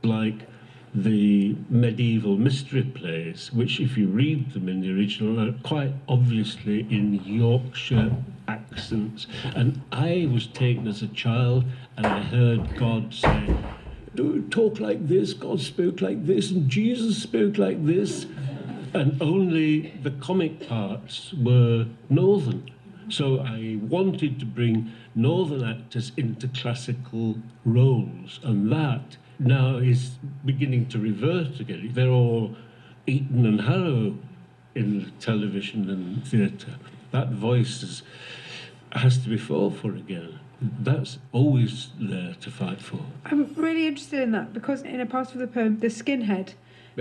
like the medieval mystery plays, which, if you read them in the original, are quite obviously in Yorkshire accents. And I was taken as a child, and I heard God say, "Don't talk like this, God spoke like this, and Jesus spoke like this." And only the comic parts were northern. So I wanted to bring northern actors into classical roles, and that now is beginning to revert again. They're all Eton and Harrow in television and theatre. That voice has to be fought for again. That's always there to fight for. I'm really interested in that, because in a part of the poem, the skinhead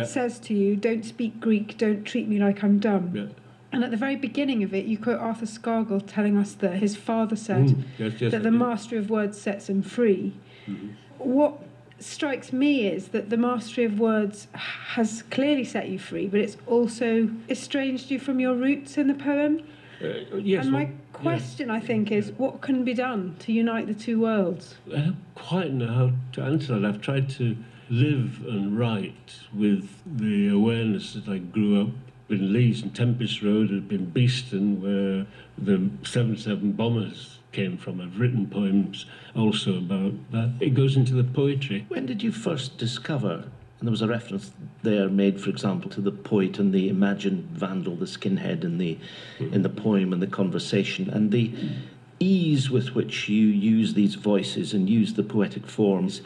says to you, "Don't speak Greek, don't treat me like I'm dumb." Yeah. And at the very beginning of it, you quote Arthur Scargill telling us that his father said that the mastery of words sets him free. Mm-hmm. What strikes me is that the mastery of words has clearly set you free, but it's also estranged you from your roots in the poem. Yes. And my question, I think, is what can be done to unite the two worlds? I don't quite know how to answer that. I've tried to live and write with the awareness that I grew up in Leeds, and Tempest Road had been Beeston, where the 77 bombers came from. I've written poems also about that. It goes into the poetry. When did you first discover, and there was a reference there made, for example, to the poet and the imagined vandal, the skinhead in the poem and the conversation, and the ease with which you use these voices and use the poetic forms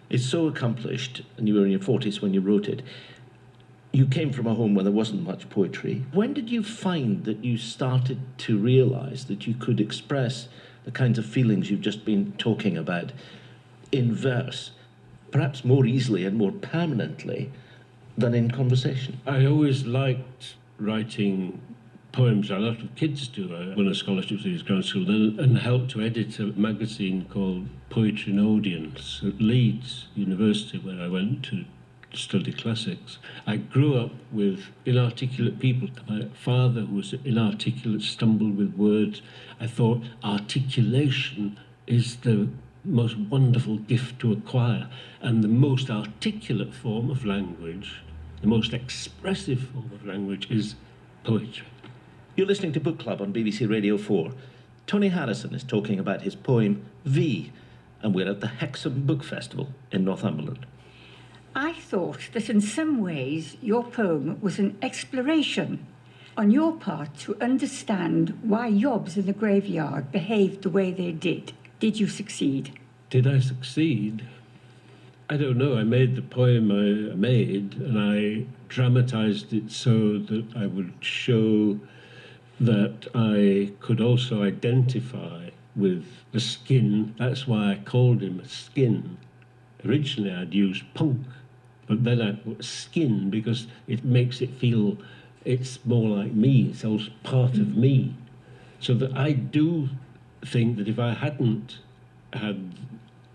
is so accomplished, and you were in your 40s when you wrote it. You came from a home where there wasn't much poetry. When did you find that you started to realise that you could express the kinds of feelings you've just been talking about in verse, perhaps more easily and more permanently than in conversation? I always liked writing poems. A lot of kids do. I won a scholarship to his grammar school and helped to edit a magazine called Poetry and Audience at Leeds University, where I went to study classics. I grew up with inarticulate people. My father, who was inarticulate, stumbled with words. I thought articulation is the most wonderful gift to acquire, and the most articulate form of language, the most expressive form of language, is poetry. You're listening to Book Club on BBC Radio 4. Tony Harrison is talking about his poem V, and we're at the Hexham Book Festival in Northumberland. I thought that in some ways your poem was an exploration on your part to understand why yobs in the graveyard behaved the way they did. Did you succeed? Did I succeed? I don't know. I made the poem I made, and I dramatised it so that I would show that I could also identify with the skin. That's why I called him a skin. Originally I'd used punk, but then I put skin because it makes it feel it's more like me, it's also part of me. So that I do think that if I hadn't had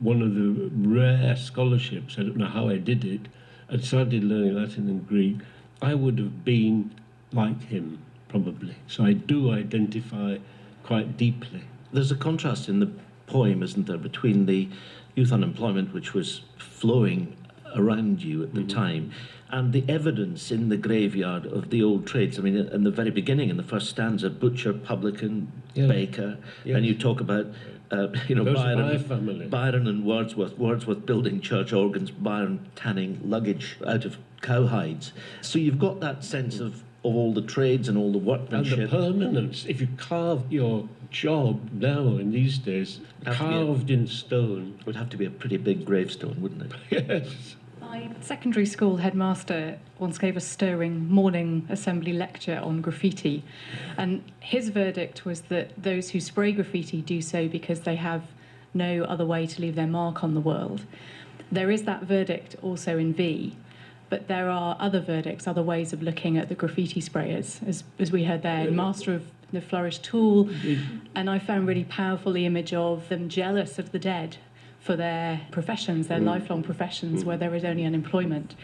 one of the rare scholarships, I don't know how I did it, and started learning Latin and Greek, I would have been like him, probably. So I do identify quite deeply. There's a contrast in the poem, isn't there, between the youth unemployment, which was flowing around you at the time, and the evidence in the graveyard of the old trades. I mean, in the very beginning, in the first stanza, butcher, publican, baker, and you talk about, Byron and Wordsworth building church organs, Byron tanning luggage out of cowhides. So you've got that sense of all the trades and all the workmanship. And the permanence. If you carve your job now in these days, carved in stone. It would have to be a pretty big gravestone, wouldn't it? Yes. My secondary school headmaster once gave a stirring morning assembly lecture on graffiti, and his verdict was that those who spray graffiti do so because they have no other way to leave their mark on the world. There is that verdict also in V, but there are other verdicts, other ways of looking at the graffiti sprayers, as we heard there, Master of the Flourish tool, and I found really powerful the image of them jealous of the dead for their professions, their lifelong professions, where there is only unemployment.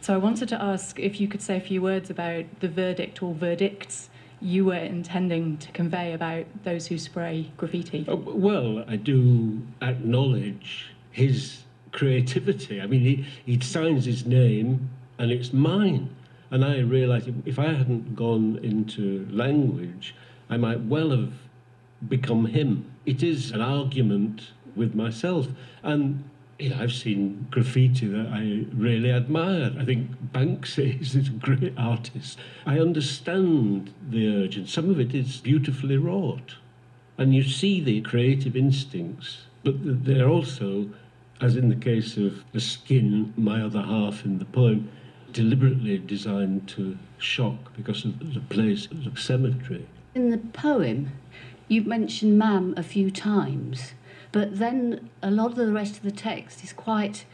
So I wanted to ask if you could say a few words about the verdict or verdicts you were intending to convey about those who spray graffiti. Well, I do acknowledge his creativity. I mean, he signs his name and it's mine. And I realised if I hadn't gone into language, I might well have become him. It is an argument with myself. And I've seen graffiti that I really admire. I think Banksy is a great artist. I understand the urge, and some of it is beautifully wrought. And you see the creative instincts, but they're also, as in the case of the skin, my other half in the poem, deliberately designed to shock because of the place of cemetery. In the poem, you've mentioned Mam a few times, but then a lot of the rest of the text is quite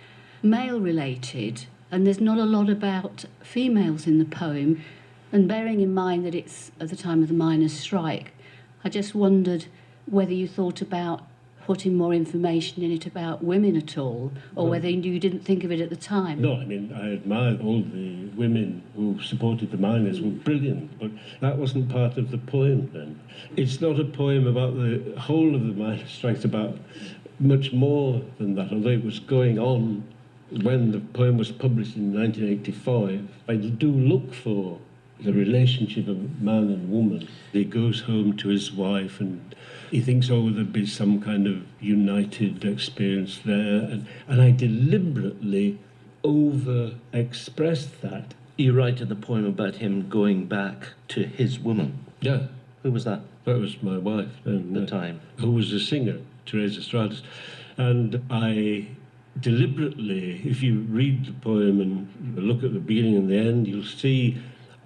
male-related, and there's not a lot about females in the poem. And bearing in mind that it's at the time of the miners' strike, I just wondered whether you thought about putting more information in it about women at all, or whether you didn't think of it at the time. No, I mean, I admired all the women who supported the miners were brilliant, but that wasn't part of the poem then. It's not a poem about the whole of the miners' strike, it's about much more than that, although it was going on when the poem was published in 1985. I do look for the relationship of man and woman. He goes home to his wife and he thinks, there'd be some kind of united experience there. And I deliberately over-expressed that. You write in the poem about him going back to his woman. Yeah. Who was that? That was my wife. At the time. Who was a singer, Teresa Stratus. And I deliberately, if you read the poem and look at the beginning and the end, you'll see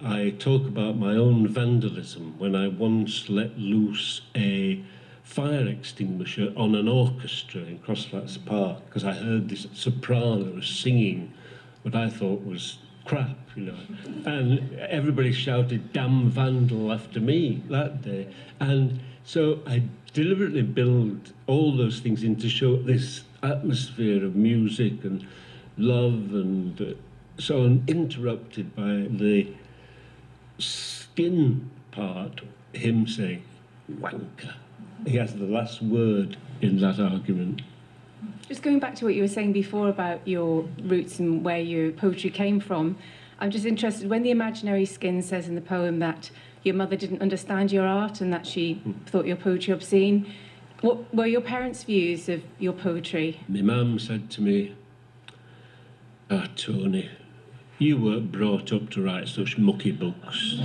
I talk about my own vandalism when I once let loose a fire extinguisher on an orchestra in Crossflats Park because I heard this soprano singing what I thought was crap, and everybody shouted "damn vandal" after me that day. And so I deliberately build all those things in to show this atmosphere of music and love, and so uninterrupted by the skin part, him saying wanker. He has the last word in that argument. Just going back to what you were saying before about your roots and where your poetry came from, I'm just interested, when the imaginary skin says in the poem that your mother didn't understand your art and that she thought your poetry obscene, what were your parents' views of your poetry? My mum said to me, Tony, you weren't brought up to write such mucky books.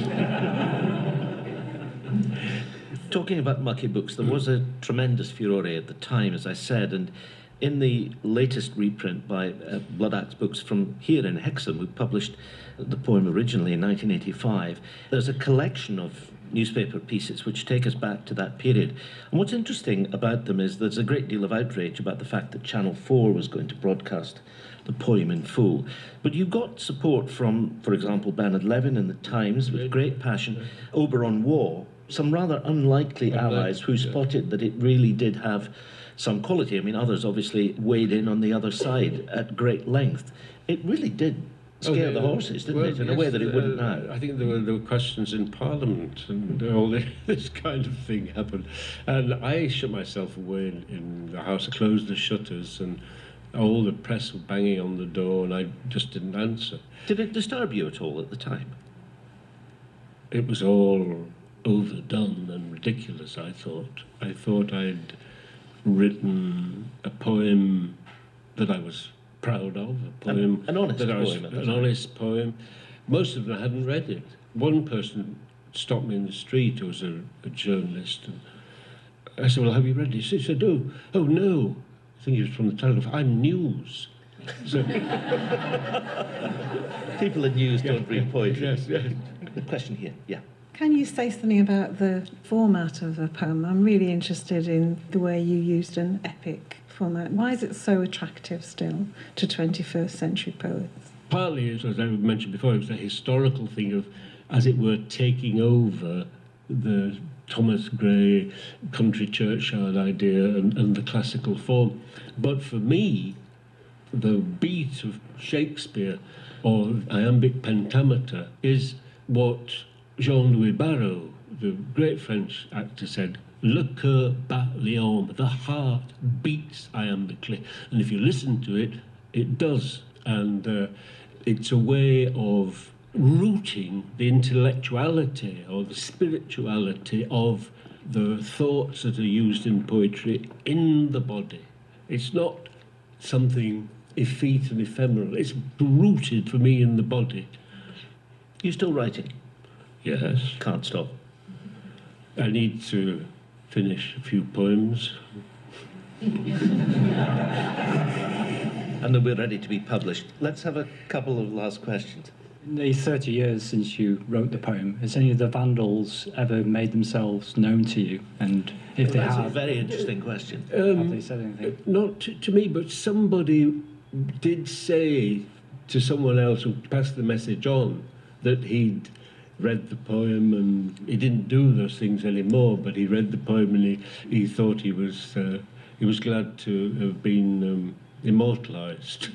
Talking about mucky books, there was a tremendous furore at the time, as I said, and in the latest reprint by Blood Axe Books from here in Hexham, who published the poem originally in 1985, there's a collection of newspaper pieces which take us back to that period. And what's interesting about them is there's a great deal of outrage about the fact that Channel 4 was going to broadcast the poem in full. But you got support from, for example, Bernard Levin in the Times with great passion, Oberon Waugh, some rather unlikely allies who spotted that it really did have some quality. I mean, others obviously weighed in on the other side at great length. It really did scare the horses, didn't it, in a way that it wouldn't now? I think there were questions in Parliament and all this kind of thing happened. And I shut myself away in the house, closed the shutters, and all the press were banging on the door, and I just didn't answer. Did it disturb you at all at the time? It was all overdone and ridiculous, I thought. I thought I'd written a poem that I was proud of, a poem... An honest poem at the time. An honest poem. Most of them hadn't read it. One person stopped me in the street who was a journalist, and I said, well, have you read it? He said, oh, no. I think he was from the Telegraph. I'm news. So, people in news don't read poetry. Yes. The question here, yeah. Can you say something about the format of the poem? I'm really interested in the way you used an epic format. Why is it so attractive still to 21st century poets? Partly, as I mentioned before, it was a historical thing of, as it were, taking over the Thomas Gray country churchyard idea and the classical form. But for me, the beat of Shakespeare or iambic pentameter is what Jean-Louis Barrault, the great French actor, said, Le cœur bat l'âme. The heart beats iambically. And if you listen to it, it does. And it's a way of rooting the intellectuality or the spirituality of the thoughts that are used in poetry in the body. It's not something effete and ephemeral. It's rooted for me in the body. You're still writing? Yes. Can't stop. I need to finish a few poems. And they'll be ready to be published. Let's have a couple of last questions. In the 30 years since you wrote the poem, has any of the vandals ever made themselves known to you? And if they That's have, a very interesting question. have they said anything? Not to me, but somebody did say to someone else who passed the message on that he'd read the poem, and he didn't do those things anymore, but he read the poem and he thought he was glad to have been immortalised.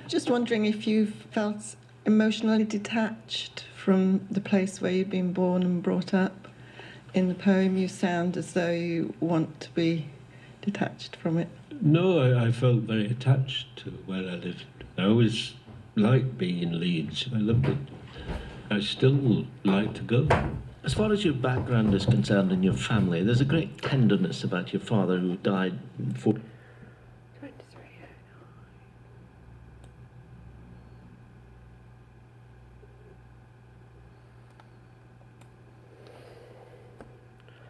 Just wondering if you felt emotionally detached from the place where you've been born and brought up. In the poem, you sound as though you want to be detached from it. No, I felt very attached to where I lived. I always liked being in Leeds. I loved it. I still like to go. As far as your background is concerned and your family, there's a great tenderness about your father who died